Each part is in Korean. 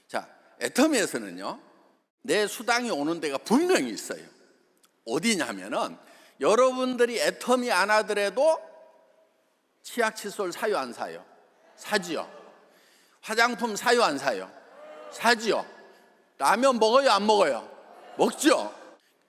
자, 애터미에서는요, 내 수당이 오는 데가 분명히 있어요. 어디냐면은 여러분들이 애터미 안 하더라도 치약 칫솔 사요 안 사요? 사지요. 화장품 사요 안 사요? 사지요. 라면 먹어요 안 먹어요? 먹죠.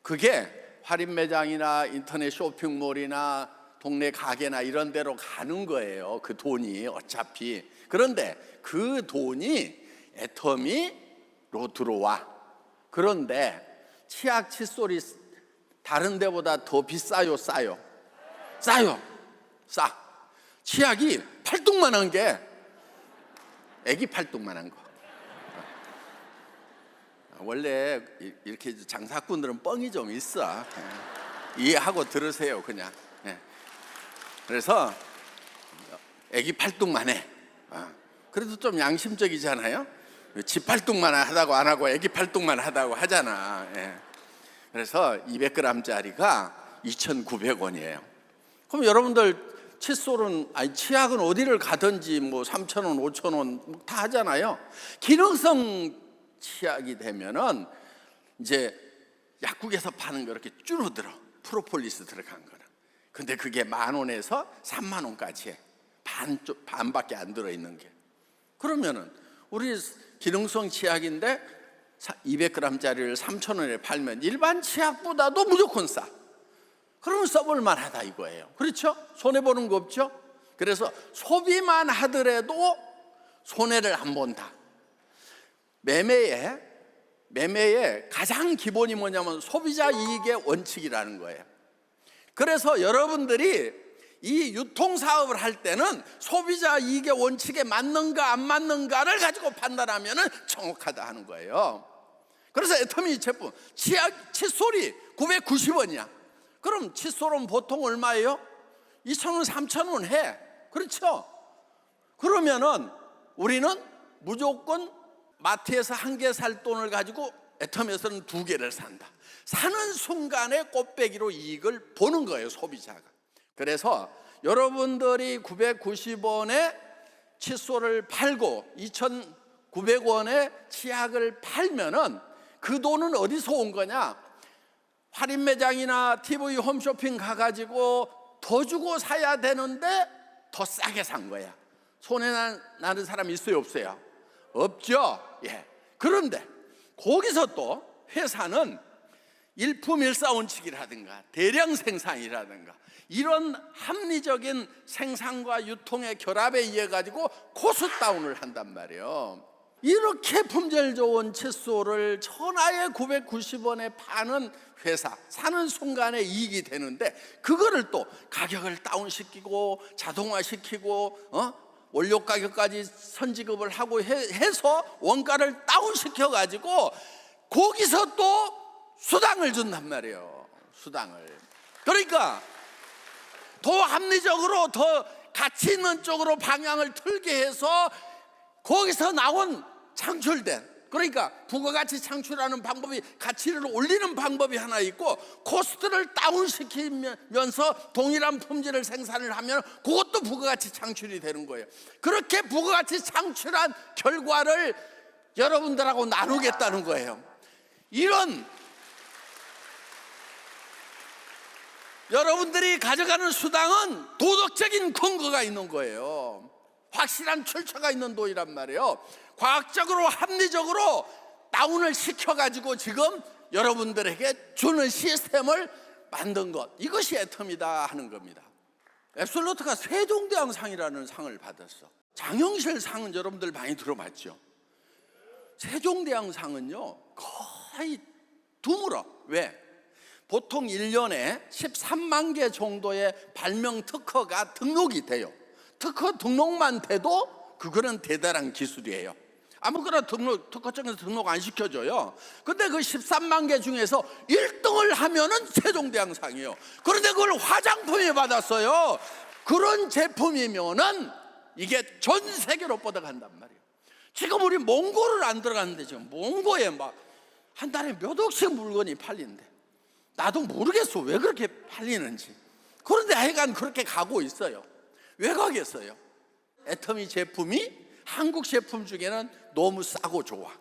그게 할인 매장이나 인터넷 쇼핑몰이나 동네 가게나 이런 데로 가는 거예요. 그 돈이 어차피. 그런데 그 돈이 애터미로 들어와. 그런데 치약 칫솔이 다른 데보다 더 비싸요 싸요? 싸요. 싸. 치약이 팔뚝만한 게 애기 팔뚝만한 거. 원래 이렇게 장사꾼들은 뻥이 좀 있어. 이해하고 들으세요 그냥. 그래서 애기 팔뚝만 해. 그래도 좀 양심적이잖아요. 지 팔뚝만 하다고 안 하고 애기 팔뚝만 하다고 하잖아. 그래서 200g짜리가 2,900원이에요. 그럼 여러분들 칫솔은 아니 치약은 어디를 가든지 뭐 3,000원, 5,000원 다 하잖아요. 기능성 치약이 되면은 이제 약국에서 파는 거 이렇게 줄어들어. 프로폴리스 들어간 거는. 근데 그게 10,000원에서 30,000원까지 해. 반밖에 안 들어있는 게. 그러면은 우리 기능성 치약인데 200g짜리를 3,000원에 팔면 일반 치약보다도 무조건 싸. 그러면 써볼 만하다 이거예요. 그렇죠? 손해보는 거 없죠? 그래서 소비만 하더라도 손해를 안 본다. 매매의 가장 기본이 뭐냐면 소비자 이익의 원칙이라는 거예요. 그래서 여러분들이 이 유통사업을 할 때는 소비자 이익의 원칙에 맞는가 안 맞는가를 가지고 판단하면 정확하다 하는 거예요. 그래서 애터미 제품 치약 칫솔이 990원이야. 그럼 칫솔은 보통 얼마예요? 2,000원, 3,000원 해. 그렇죠? 그러면은 우리는 무조건 마트에서 한 개 살 돈을 가지고 애터미에서는 2개를 산다. 사는 순간에 꽃배기로 이익을 보는 거예요, 소비자가. 그래서 여러분들이 990원에 칫솔을 팔고 2,900원에 치약을 팔면은 그 돈은 어디서 온 거냐? 할인 매장이나 TV 홈쇼핑 가가지고 더 주고 사야 되는데 더 싸게 산 거야. 손해 나는 사람 있어요 없어요? 없죠. 그런데 거기서 또 회사는 일품일사원칙이라든가 대량 생산이라든가 이런 합리적인 생산과 유통의 결합에 의해 가지고 코스다운을 한단 말이에요. 이렇게 품질 좋은 칫솔을 천하에 990원에 파는 회사, 사는 순간에 이익이 되는데 그거를 또 가격을 다운시키고 자동화시키고 원료 가격까지 선지급을 하고 해서 원가를 다운시켜 가지고 거기서 또 수당을 준단 말이에요. 수당을. 그러니까 더 합리적으로 더 가치 있는 쪽으로 방향을 틀게 해서 거기서 나온 창출된, 그러니까 부가가치 창출하는 방법이 가치를 올리는 방법이 하나 있고 코스트를 다운시키면서 동일한 품질을 생산을 하면 그것도 부가가치 창출이 되는 거예요. 그렇게 부가가치 창출한 결과를 여러분들하고 나누겠다는 거예요. 이런 여러분들이 가져가는 수당은 도덕적인 근거가 있는 거예요. 확실한 출처가 있는 돈이란 말이에요. 과학적으로 합리적으로 다운을 시켜가지고 지금 여러분들에게 주는 시스템을 만든 것, 이것이 애터미다 하는 겁니다. 앱솔루트가 세종대왕상이라는 상을 받았어. 장영실 상은 여러분들 많이 들어봤죠? 세종대왕상은요 거의 드물어. 왜? 보통 1년에 13만 개 정도의 발명 특허가 등록이 돼요. 특허 등록만 돼도 그거는 대단한 기술이에요. 아무거나 특허청에서 등록 안 시켜줘요. 근데 그 13만 개 중에서 1등을 하면은 세종대왕상이에요. 그런데 그걸 화장품에 받았어요. 그런 제품이면은 이게 전 세계로 뻗어간단 말이에요. 지금 우리 몽고를 안 들어갔는데 지금 몽고에 막 한 달에 몇 억씩 물건이 팔린대. 나도 모르겠어 왜 그렇게 팔리는지. 그런데 하여간 그렇게 가고 있어요. 왜 가겠어요? 애터미 제품이 한국 제품 중에는 너무 싸고 좋아.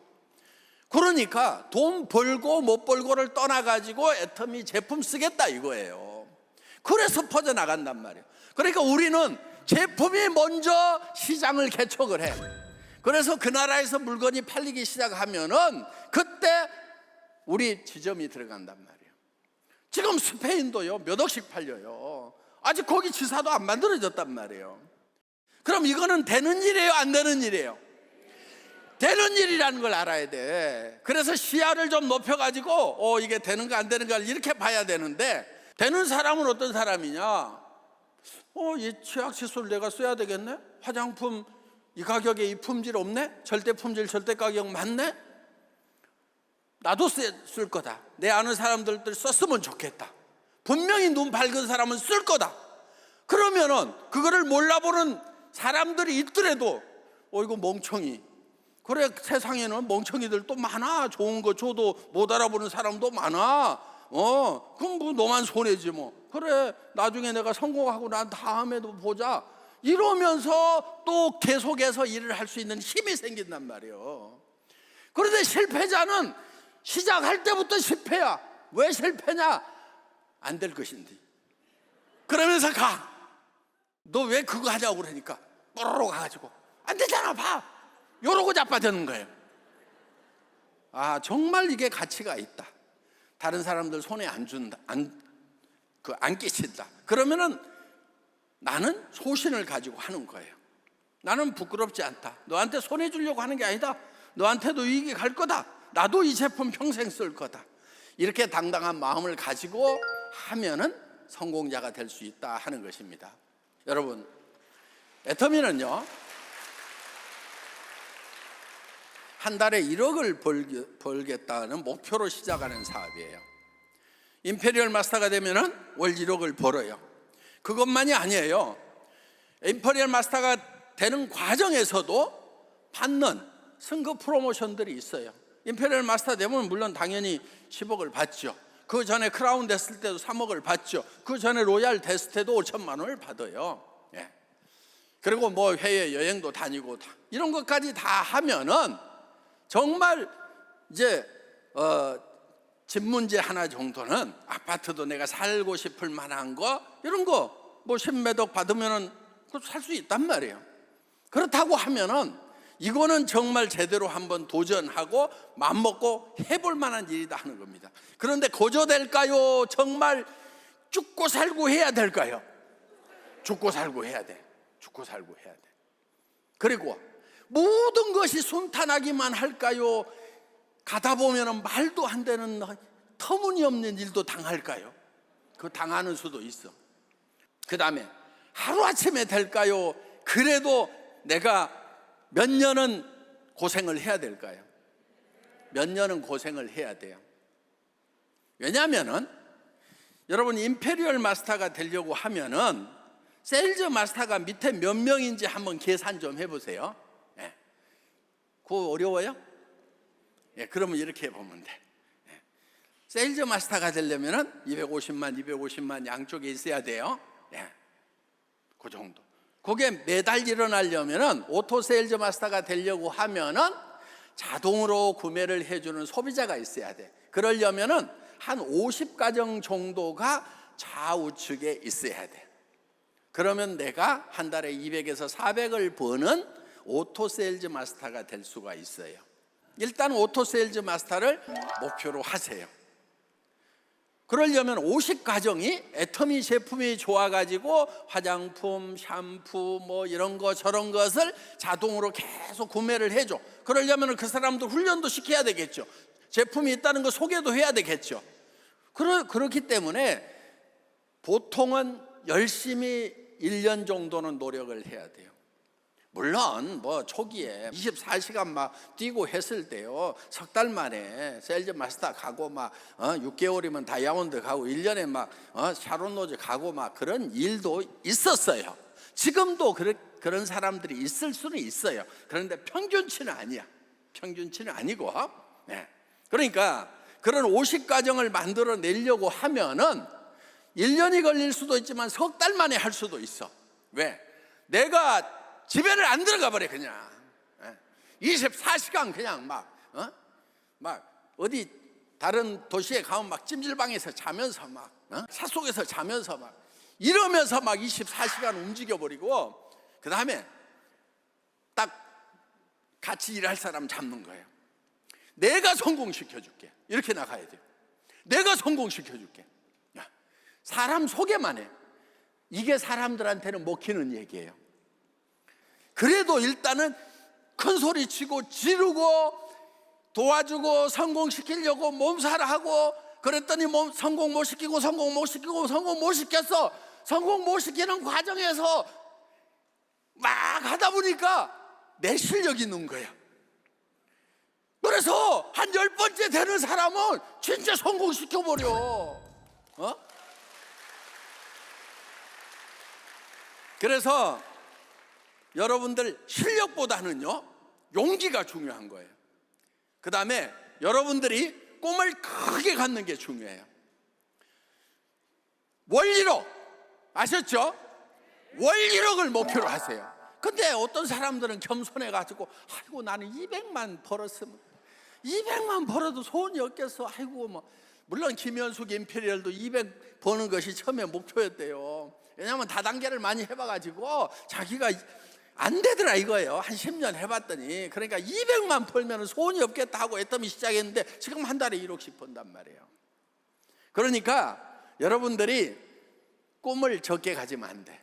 그러니까 돈 벌고 못 벌고를 떠나가지고 애터미 제품 쓰겠다 이거예요. 그래서 퍼져나간단 말이에요. 그러니까 우리는 제품이 먼저 시장을 개척을 해. 그래서 그 나라에서 물건이 팔리기 시작하면은 그때 우리 지점이 들어간단 말이에요. 지금 스페인도요 몇 억씩 팔려요. 아직 거기 지사도 안 만들어졌단 말이에요. 그럼 이거는 되는 일이에요, 안 되는 일이에요? 되는 일이라는 걸 알아야 돼. 그래서 시야를 좀 높여가지고 이게 되는가 안 되는가 이렇게 봐야 되는데, 되는 사람은 어떤 사람이냐? 이 치약칫솔 내가 써야 되겠네? 화장품 이 가격에 이 품질 없네? 절대 품질 절대 가격 맞네? 나도 쓸 거다. 내 아는 사람들도 썼으면 좋겠다. 분명히 눈 밝은 사람은 쓸 거다. 그러면은 그거를 몰라보는 사람들이 있더라도 이거 멍청이. 그래, 세상에는 멍청이들도 많아. 좋은 거 줘도 못 알아보는 사람도 많아. 그럼 뭐 너만 손해지 뭐. 그래, 나중에 내가 성공하고 난 다음에도 보자. 이러면서 또 계속해서 일을 할 수 있는 힘이 생긴단 말이에요. 그런데 실패자는 시작할 때부터 실패야. 왜 실패냐? 안 될 것인데. 그러면서 가. 너 왜 그거 하자고 그러니까 뽀로로 가가지고 안 되잖아, 봐. 이러고 자빠지는 거예요. 정말 이게 가치가 있다. 다른 사람들 손에 안 준다, 안 끼친다. 그러면은 나는 소신을 가지고 하는 거예요. 나는 부끄럽지 않다. 너한테 손해 주려고 하는 게 아니다. 너한테도 이익이 갈 거다. 나도 이 제품 평생 쓸 거다. 이렇게 당당한 마음을 가지고 하면은 성공자가 될 수 있다 하는 것입니다. 여러분, 애터미는요 한 달에 1억을 벌겠다는 목표로 시작하는 사업이에요. 임페리얼 마스터가 되면은 월 1억을 벌어요. 그것만이 아니에요. 임페리얼 마스터가 되는 과정에서도 받는 승급 프로모션들이 있어요. 임페리얼 마스터 되면 물론 당연히 10억을 받죠. 그 전에 크라운 됐을 때도 3억을 받죠. 그 전에 로얄 됐을 때도 5천만 원을 받아요. 예. 그리고 뭐 해외 여행도 다니고 이런 것까지 다 하면은 정말 이제 집 문제 하나 정도는, 아파트도 내가 살고 싶을 만한 거 이런 거 뭐 10몇억 받으면은 살 수 있단 말이에요. 그렇다고 하면은 이거는 정말 제대로 한번 도전하고 맘먹고 해볼 만한 일이다 하는 겁니다. 그런데 거저될까요? 정말 죽고 살고 해야 될까요? 죽고 살고 해야 돼. 죽고 살고 해야 돼. 그리고 모든 것이 순탄하기만 할까요? 가다 보면 말도 안 되는 터무니없는 일도 당할까요? 그 당하는 수도 있어. 그 다음에 하루아침에 될까요? 그래도 내가 몇 년은 고생을 해야 될까요? 몇 년은 고생을 해야 돼요. 왜냐하면은 여러분, 임페리얼 마스터가 되려고 하면은 세일즈 마스터가 밑에 몇 명인지 한번 계산 좀 해보세요. 예. 그거 어려워요? 예, 그러면 이렇게 해보면 돼. 예. 세일즈 마스터가 되려면은 250만 양쪽에 있어야 돼요. 예. 그 정도. 그게 매달 일어나려면은, 오토 세일즈 마스터가 되려고 하면은 자동으로 구매를 해주는 소비자가 있어야 돼. 그러려면은 한 50가정 정도가 좌우측에 있어야 돼. 그러면 내가 한 달에 200에서 400을 버는 오토 세일즈 마스터가 될 수가 있어요. 일단 오토 세일즈 마스터를 목표로 하세요. 그러려면 50가정이 애터미 제품이 좋아가지고 화장품, 샴푸 뭐 이런 거 저런 것을 자동으로 계속 구매를 해줘. 그러려면 그 사람도 훈련도 시켜야 되겠죠. 제품이 있다는 거 소개도 해야 되겠죠. 그렇기 때문에 보통은 열심히 1년 정도는 노력을 해야 돼요. 물론 뭐 초기에 24시간 막 뛰고 했을 때요, 석 달 만에 세일즈 마스터 가고 막 6개월이면 다이아몬드 가고 1년에 막 샤론 로즈 가고 막 그런 일도 있었어요. 지금도 그런 사람들이 있을 수는 있어요. 그런데 평균치는 아니야. 평균치는 아니고. 네. 그러니까 그런 50가정을 만들어 내려고 하면은 1년이 걸릴 수도 있지만 석 달 만에 할 수도 있어. 왜? 내가 집에를 안 들어가 버려. 그냥 24시간 그냥 막 막 어디 다른 도시에 가면 막 찜질방에서 자면서 막 산속에서 자면서 막 이러면서 막 24시간 움직여버리고, 그 다음에 딱 같이 일할 사람 잡는 거예요. 내가 성공시켜줄게, 이렇게 나가야 돼요. 내가 성공시켜줄게. 사람 소개만 해. 이게 사람들한테는 먹히는 얘기예요. 그래도 일단은 큰 소리 치고 지르고 도와주고 성공시키려고 몸살을 하고, 그랬더니 성공 못 시키고 성공 못 시켰어. 성공 못 시키는 과정에서 막 하다 보니까 내 실력이 있는 거야. 그래서 한 10번째 되는 사람은 진짜 성공시켜버려. 그래서 여러분들 실력보다는요, 용기가 중요한 거예요. 그 다음에 여러분들이 꿈을 크게 갖는 게 중요해요. 원리로, 아셨죠? 원리력을 목표로 하세요. 근데 어떤 사람들은 겸손해가지고, 아이고 나는 200만 벌었으면, 200만 벌어도 소원이 없겠어. 아이고 뭐, 물론 김현숙 임페리얼도 200 버는 것이 처음에 목표였대요. 왜냐하면 다단계를 많이 해봐가지고 자기가 안 되더라 이거예요. 한 10년 해봤더니. 그러니까 200만 벌면 소원이 없겠다 하고 애터미 시작했는데 지금 한 달에 1억씩 번단 말이에요. 그러니까 여러분들이 꿈을 적게 가지면 안 돼.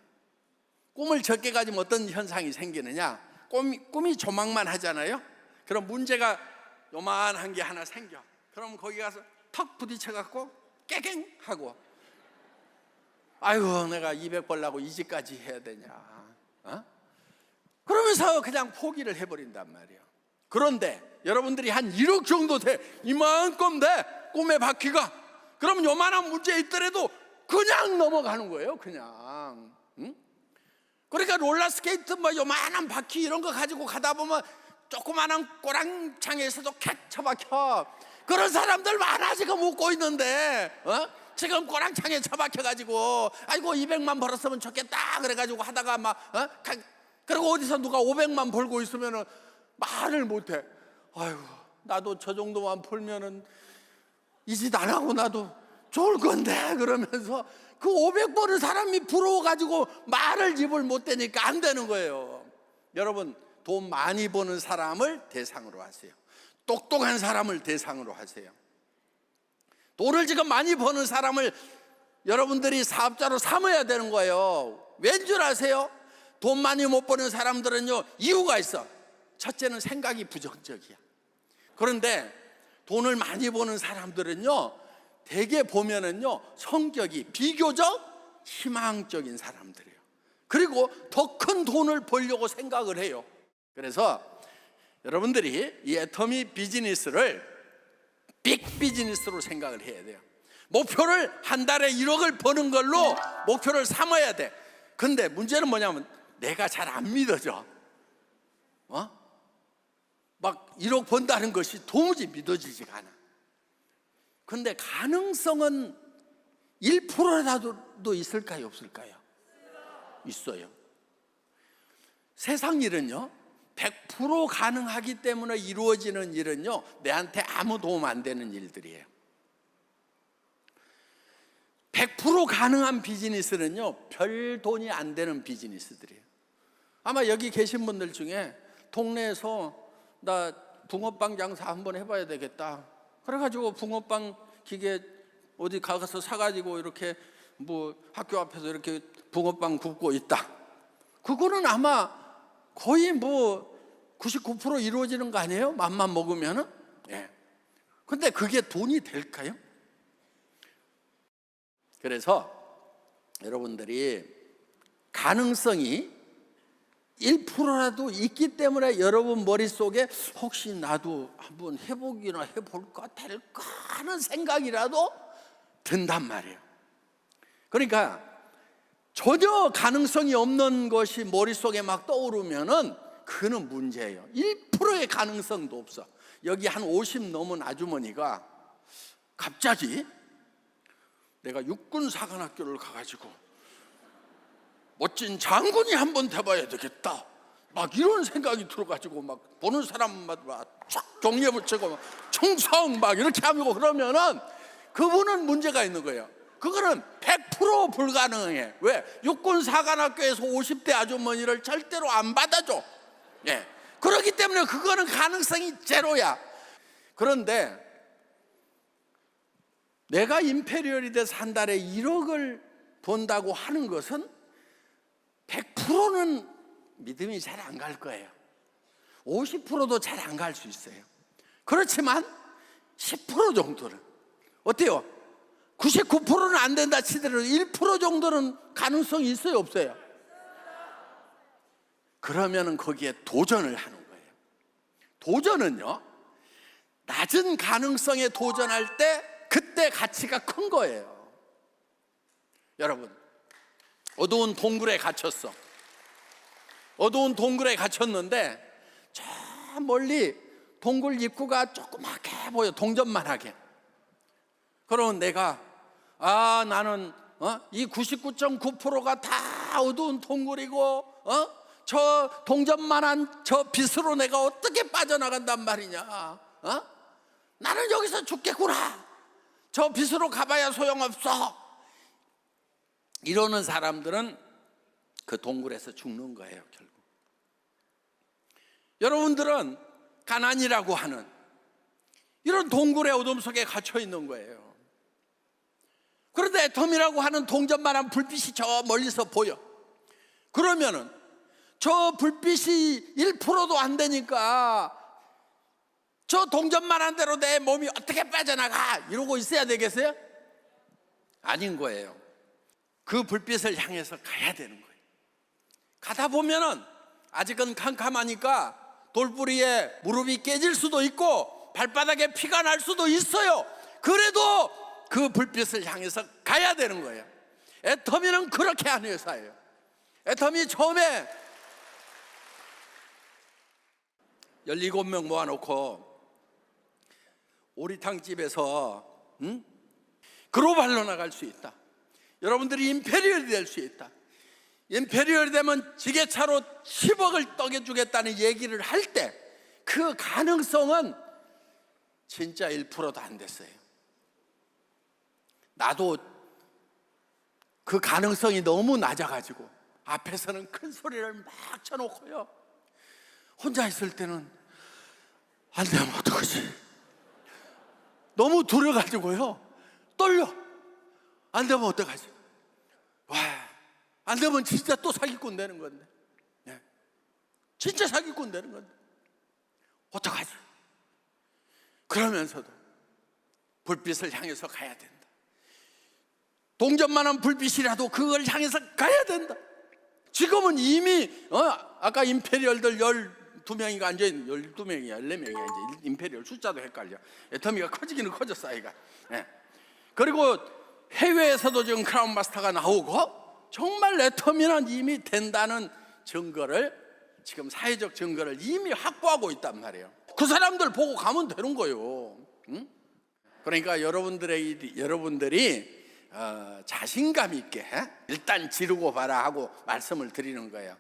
꿈을 적게 가지면 어떤 현상이 생기느냐, 꿈이 조망만 하잖아요. 그럼 문제가 요만한 게 하나 생겨. 그럼 거기 가서 턱 부딪혀갖고 깨갱 하고, 아이고 내가 200 벌려고 이 집까지 해야 되냐, 그러면서 그냥 포기를 해버린단 말이에요. 그런데 여러분들이 한 1억 정도 돼, 이만큼 돼 꿈의 바퀴가, 그럼 요만한 문제 있더라도 그냥 넘어가는 거예요. 그냥. 그러니까 롤러스케이트 뭐 요만한 바퀴 이런 거 가지고 가다 보면 조그만한 꼬랑창에서도 咔 처박혀. 그런 사람들 많아 지금 웃고 있는데, 지금 꼬랑창에 처박혀가지고 아이고 200만 벌었으면 좋겠다 그래가지고 하다가 막 그리고 어디서 누가 500만 벌고 있으면은 말을 못해. 아이고 나도 저 정도만 벌면은 이 짓 안 하고 나도 좋을 건데, 그러면서 그 500 버는 사람이 부러워가지고 말을 입을 못 대니까 안 되는 거예요. 여러분, 돈 많이 버는 사람을 대상으로 하세요. 똑똑한 사람을 대상으로 하세요. 돈을 지금 많이 버는 사람을 여러분들이 사업자로 삼아야 되는 거예요. 왠 줄 아세요? 돈 많이 못 버는 사람들은요, 이유가 있어. 첫째는 생각이 부정적이야. 그런데 돈을 많이 버는 사람들은요, 대개 보면은요, 성격이 비교적 희망적인 사람들이에요. 그리고 더 큰 돈을 벌려고 생각을 해요. 그래서 여러분들이 이 애터미 비즈니스를 빅 비즈니스로 생각을 해야 돼요. 목표를 한 달에 1억을 버는 걸로 목표를 삼아야 돼. 근데 문제는 뭐냐면 내가 잘 안 믿어져. 막 1억 번다는 것이 도무지 믿어지지가 않아. 근데 가능성은 1%라도 있을까요, 없을까요? 있어요. 세상 일은요, 100% 가능하기 때문에 이루어지는 일은요, 내한테 아무 도움 안 되는 일들이에요. 100% 가능한 비즈니스는요, 별 돈이 안 되는 비즈니스들이에요. 아마 여기 계신 분들 중에 동네에서 나 붕어빵 장사 한번 해봐야 되겠다, 그래가지고 붕어빵 기계 어디 가서 사가지고 이렇게 뭐 학교 앞에서 이렇게 붕어빵 굽고 있다, 그거는 아마 거의 뭐 99% 이루어지는 거 아니에요? 맘만 먹으면은. 예. 근데 그게 돈이 될까요? 그래서 여러분들이 가능성이 1%라도 있기 때문에 여러분 머릿속에 혹시 나도 한번 해보기나 해볼까, 될까 하는 생각이라도 든단 말이에요. 그러니까 전혀 가능성이 없는 것이 머릿속에 막 떠오르면은 그는 문제예요. 1%의 가능성도 없어. 여기 한 50 넘은 아주머니가 갑자기 내가 육군사관학교를 가가지고 멋진 장군이 한번 돼봐야 되겠다, 막 이런 생각이 들어가지고 막 보는 사람마다 쫙 종이에 붙이고 쫙 충성 막 이렇게 하고 그러면은 그분은 문제가 있는 거예요. 그거는 100% 불가능해. 왜? 육군사관학교에서 50대 아주머니를 절대로 안 받아줘. 예. 그렇기 때문에 그거는 가능성이 제로야. 그런데 내가 임페리얼이 돼서 한 달에 1억을 번다고 하는 것은 100%는 믿음이 잘 안 갈 거예요. 50%도 잘 안 갈 수 있어요. 그렇지만 10% 정도는 어때요? 99%는 안 된다 치더라도 1% 정도는 가능성이 있어요, 없어요? 그러면은 거기에 도전을 하는 거예요. 도전은요, 낮은 가능성에 도전할 때 그때 가치가 큰 거예요. 여러분, 어두운 동굴에 갇혔어. 어두운 동굴에 갇혔는데 저 멀리 동굴 입구가 조그맣게 보여, 동전만하게. 그러면 내가 나는 이 99.9%가 다 어두운 동굴이고 저 동전만한 저 빛으로 내가 어떻게 빠져나간단 말이냐. 나는 여기서 죽겠구나. 저 빛으로 가봐야 소용없어. 이러는 사람들은 그 동굴에서 죽는 거예요, 결국. 여러분들은 가난이라고 하는 이런 동굴의 어둠 속에 갇혀 있는 거예요. 그런데 애텀이라고 하는 동전만한 불빛이 저 멀리서 보여. 그러면은 저 불빛이 1%도 안 되니까 저 동전만한 대로 내 몸이 어떻게 빠져나가 이러고 있어야 되겠어요? 아닌 거예요. 그 불빛을 향해서 가야 되는 거예요. 가다 보면은 아직은 캄캄하니까 돌부리에 무릎이 깨질 수도 있고 발바닥에 피가 날 수도 있어요. 그래도 그 불빛을 향해서 가야 되는 거예요. 애터미는 그렇게 하는 회사예요. 애터미 처음에 17명 모아놓고 오리탕집에서 글로벌로 나갈 수 있다. 여러분들이 임페리얼이 될 수 있다. 임페리얼이 되면 지게차로 10억을 떠겨주겠다는 얘기를 할 때 그 가능성은 진짜 1%도 안 됐어요. 나도 그 가능성이 너무 낮아가지고 앞에서는 큰 소리를 막 쳐놓고요, 혼자 있을 때는 안 되면 어떡하지? 너무 두려워가지고요, 떨려. 안 되면 어떡하지? 와, 안 되면 진짜 또 사기꾼 되는 건데, 네. 진짜 사기꾼 되는 건데 어떡하지? 그러면서도 불빛을 향해서 가야 된다. 동전만한 불빛이라도 그걸 향해서 가야 된다. 지금은 이미 아까 임페리얼들 12명이가 앉아있는, 12명이야 14명이야 이제 임페리얼 숫자도 헷갈려. 애터미가 커지기는 커졌어 아이가. 네. 그리고 해외에서도 지금 크라운 마스터가 나오고 정말 애터미는 이미 된다는 증거를, 지금 사회적 증거를 이미 확보하고 있단 말이에요. 그 사람들 보고 가면 되는 거예요. 응? 그러니까 여러분들이 자신감 있게 일단 지르고 봐라 하고 말씀을 드리는 거예요.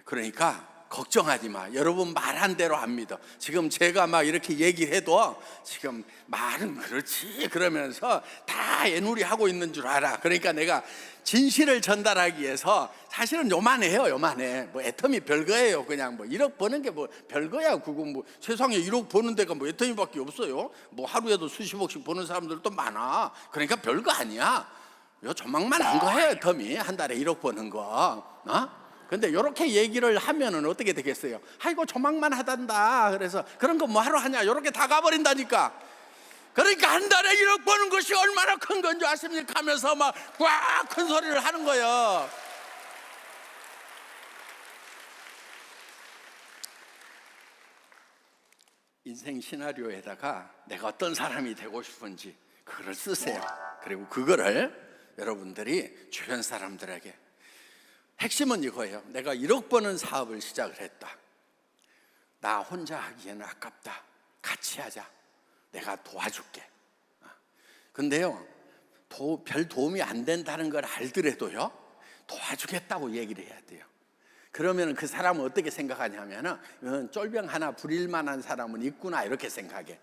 그러니까 걱정하지 마. 여러분 말한 대로 안 믿어. 지금 제가 막 이렇게 얘기해도 지금 말은 그렇지 그러면서 다 애누리 하고 있는 줄 알아. 그러니까 내가 진실을 전달하기 위해서 사실은 요만해요. 요만해. 뭐 애터미 별거예요. 그냥 뭐 1억 버는 게 뭐 별거야. 그거 뭐 세상에 1억 버는 데가 뭐 애터미밖에 없어요. 뭐 하루에도 수십억씩 버는 사람들도 많아. 그러니까 별거 아니야. 요 조망만 한 거예요. 애터미 한 달에 1억 버는 거. 근데 이렇게 얘기를 하면은 어떻게 되겠어요? 아이고 조망만 하단다. 그래서 그런 거 뭐 하러 하냐? 이렇게 다 가버린다니까. 그러니까 한 달에 1억 버는 것이 얼마나 큰 건 줄 아십니까? 하면서 막 꽉 큰 소리를 하는 거예요. 인생 시나리오에다가 내가 어떤 사람이 되고 싶은지 그거를 쓰세요. 그리고 그거를 여러분들이 주변 사람들에게, 핵심은 이거예요. 내가 1억 버는 사업을 시작을 했다. 나 혼자 하기에는 아깝다. 같이 하자. 내가 도와줄게. 근데요, 별 도움이 안 된다는 걸 알더라도요, 도와주겠다고 얘기를 해야 돼요. 그러면 그 사람은 어떻게 생각하냐면은 쫄병 하나 부릴 만한 사람은 있구나 이렇게 생각해.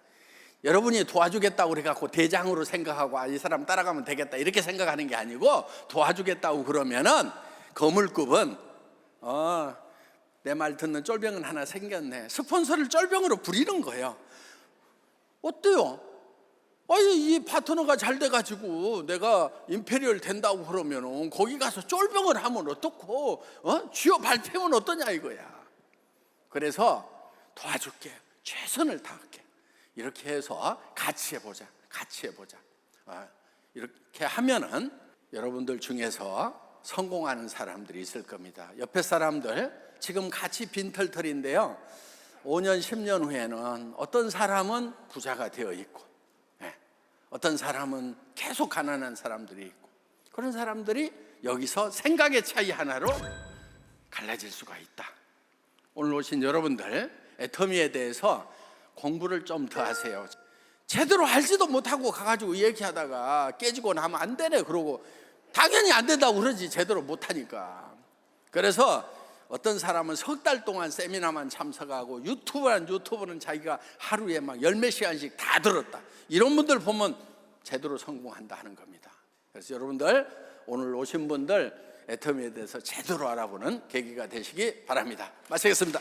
여러분이 도와주겠다고 그래갖고 대장으로 생각하고 이 사람 따라가면 되겠다 이렇게 생각하는 게 아니고, 도와주겠다고 그러면은 거물급은 내 말 듣는 쫄병은 하나 생겼네, 스폰서를 쫄병으로 부리는 거예요. 어때요? 이 파트너가 잘 돼가지고 내가 임페리얼 된다고 그러면은 거기 가서 쫄병을 하면 어떻고, 쥐어 밟히면 어떠냐 이거야. 그래서 도와줄게, 최선을 다할게, 이렇게 해서 같이 해보자. 이렇게 하면은 여러분들 중에서 성공하는 사람들이 있을 겁니다. 옆에 사람들 지금 같이 빈털털인데요, 5년 10년 후에는 어떤 사람은 부자가 되어 있고, 어떤 사람은 계속 가난한 사람들이 있고, 그런 사람들이 여기서 생각의 차이 하나로 갈라질 수가 있다. 오늘 오신 여러분들, 애터미에 대해서 공부를 좀 더 하세요. 제대로 알지도 못하고 가가지고 얘기하다가 깨지고 나면 안 되네 그러고, 당연히 안 된다고 그러지, 제대로 못하니까. 그래서 어떤 사람은 석 달 동안 세미나만 참석하고 유튜브는 자기가 하루에 막 열 몇 시간씩 다 들었다, 이런 분들 보면 제대로 성공한다 하는 겁니다. 그래서 여러분들, 오늘 오신 분들 애터미에 대해서 제대로 알아보는 계기가 되시기 바랍니다. 마치겠습니다.